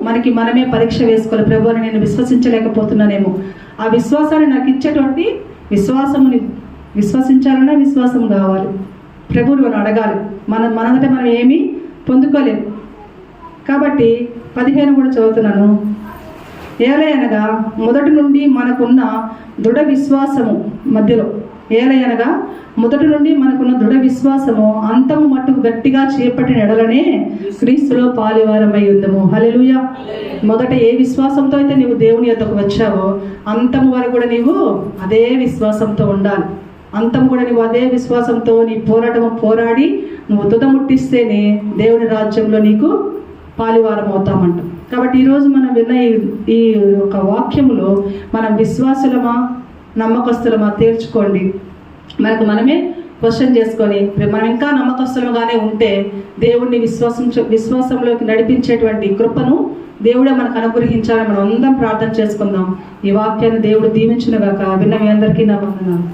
మనకి మనమే పరీక్ష వేసుకోవాలి. ప్రభువుని నేను విశ్వసించలేకపోతున్నానేమో. ఆ విశ్వాసాన్ని నాకు ఇచ్చేటువంటి విశ్వాసముని విశ్వసించాలన్నా విశ్వాసం కావాలి. ప్రభువుని మనం అడగాలి. మనంతటా మనం ఏమీ పొందుకోలేము. కాబట్టి 15 కూడా చదువుతున్నాను. ఏలయనగా మొదటి నుండి మనకున్న దృఢ విశ్వాసము అంతము మట్టుకు గట్టిగా చేపట్టిన ఎడలనే క్రీస్తులో పాలువారమై ఉందము. హల్లెలూయా. మొదట ఏ విశ్వాసంతో అయితే నీవు దేవుని యొద్దకు వచ్చావో అంతము వరకు కూడా నీవు అదే విశ్వాసంతో ఉండాలి. అంతం కూడా నీవు అదే విశ్వాసంతో నీ పోరాడి నువ్వు తుదముట్టిస్తేనే దేవుని రాజ్యంలో నీకు పాలువారం అవుతామంట. కాబట్టి ఈరోజు మనం విన్న ఈ ఒక వాక్యములో మనం విశ్వాసులమా నమ్మకస్తులమా తేల్చుకోండి. మనకు మనమే క్వశ్చన్ చేసుకొని మనం ఇంకా నమ్మకస్తులుగానే ఉంటే దేవుణ్ణి విశ్వాసంలోకి నడిపించేటువంటి కృపను దేవుడే మనకు అనుగ్రహించాలని మనం అందరం ప్రార్థన చేసుకుందాం. ఈ వాక్యాన్ని దేవుడు దీవించునుగాక. విన్న మీ అందరికీ నా వందనాలు.